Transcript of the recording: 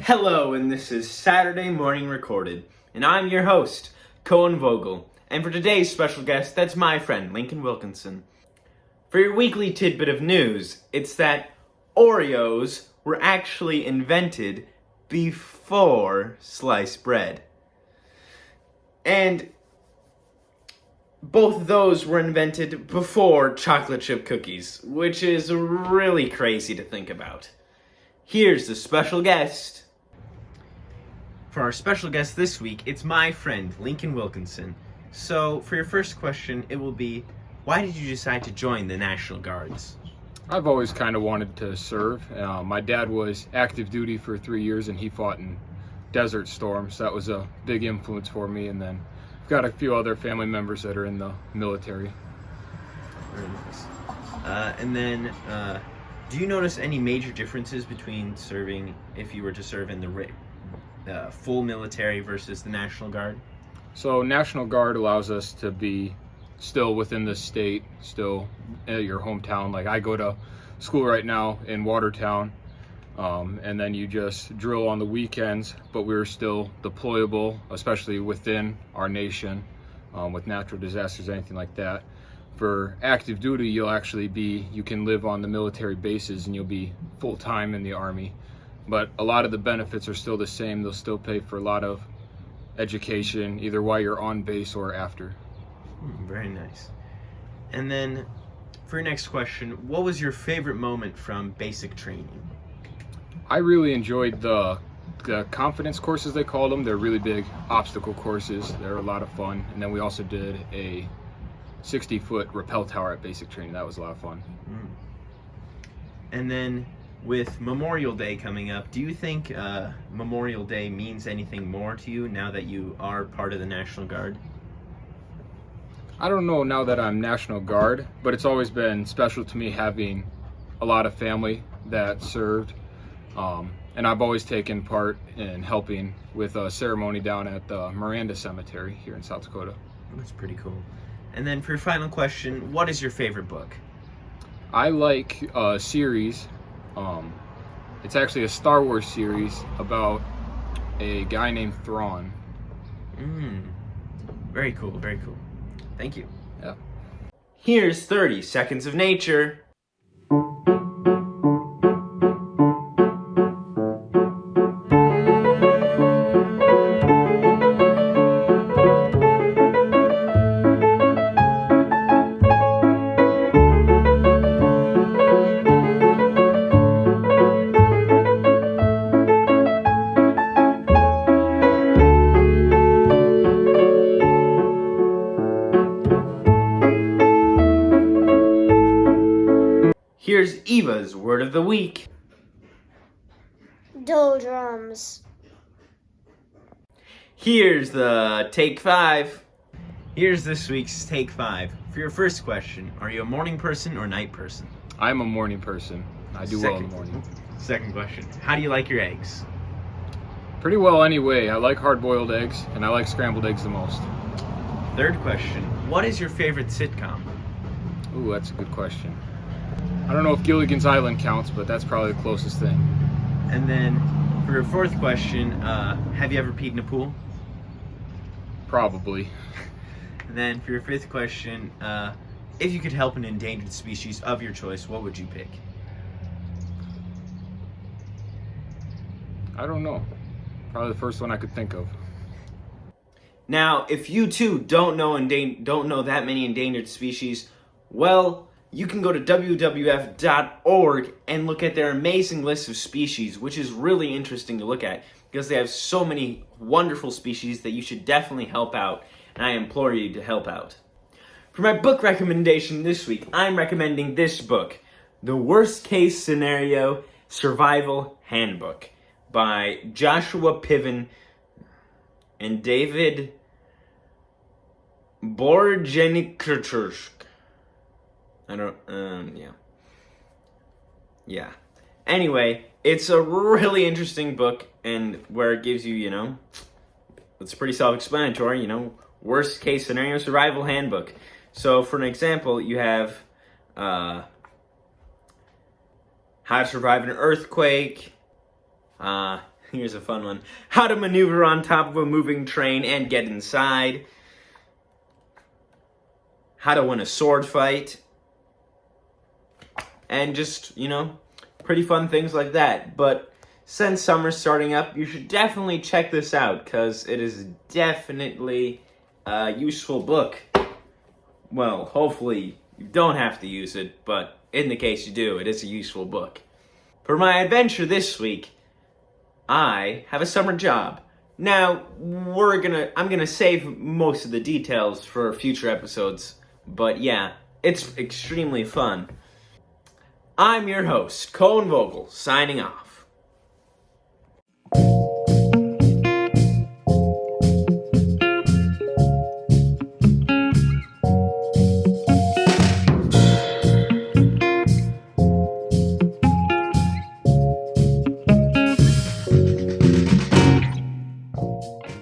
Hello, and this is Saturday Morning Recorded, and I'm your host, Cohen Vogel, and for today's special guest, that's my friend, Lincoln Wilkinson. For your weekly tidbit of news, it's that Oreos were actually invented before sliced bread. And both of those were invented before chocolate chip cookies, which is really crazy to think about. Here's the special guest. For our special guest this week, it's my friend, Lincoln Wilkinson. So, for your first question, it will be, why did you decide to join the National Guards? I've always kind of wanted to serve. My dad was active duty for 3 years and he fought in Desert Storm, so that was a big influence for me. And then I've got a few other family members that are in the military. Very nice. Do you notice any major differences between serving, if you were to serve in the full military versus the National Guard? So National Guard allows us to be still within the state, still at your hometown. Like I go to school right now in Watertown, and then you just drill on the weekends, but we're still deployable, especially within our nation, with natural disasters, anything like that. For active duty, you can live on the military bases and you'll be full-time in the Army. But a lot of the benefits are still the same. They'll still pay for a lot of education, either while you're on base or after. Very nice. And then, for your next question, what was your favorite moment from basic training? I really enjoyed the confidence courses, they called them. They're really big obstacle courses. They're a lot of fun. And then we also did a 60-foot rappel tower at basic training. That was a lot of fun. And then, with Memorial Day coming up, do you think Memorial Day means anything more to you now that you are part of the National Guard? I don't know now that I'm National Guard, but it's always been special to me having a lot of family that served. And I've always taken part in helping with a ceremony down at the Miranda Cemetery here in South Dakota. That's pretty cool. And then for your final question, what is your favorite book? I like a series. It's actually a Star Wars series about a guy named Thrawn. Very cool, very cool. Thank you. Yeah. Here's 30 Seconds of Nature. Here's Eva's word of the week. Doldrums. Here's the Take 5. Here's this week's Take 5. For your first question, are you a morning person or night person? I'm a morning person. I do well in the morning. Second question, how do you like your eggs? Pretty well anyway. I like hard-boiled eggs, and I like scrambled eggs the most. Third question, what is your favorite sitcom? Ooh, that's a good question. I don't know if Gilligan's Island counts, but that's probably the closest thing. And then, for your fourth question, have you ever peed in a pool? Probably. And then, for your fifth question, if you could help an endangered species of your choice, what would you pick? I don't know. Probably the first one I could think of. Now, if you too don't know that many endangered species, well, you can go to WWF.org and look at their amazing list of species, which is really interesting to look at because they have so many wonderful species that you should definitely help out, and I implore you to help out. For my book recommendation this week, I'm recommending this book, The Worst Case Scenario Survival Handbook by Joshua Piven and David Borgenikirch. Yeah. Anyway, it's a really interesting book, and where it gives you, it's pretty self-explanatory, worst case scenario survival handbook. So, for an example, you have how to survive an earthquake, Here's a fun one. How to maneuver on top of a moving train and get inside. How to win a sword fight. And just, pretty fun things like that. But since summer's starting up, you should definitely check this out, because it is definitely a useful book. Well, hopefully you don't have to use it, but in the case you do, it is a useful book. For my adventure this week, I have a summer job. Now, I'm gonna save most of the details for future episodes, but yeah, it's extremely fun. I'm your host, Colin Vogel, signing off.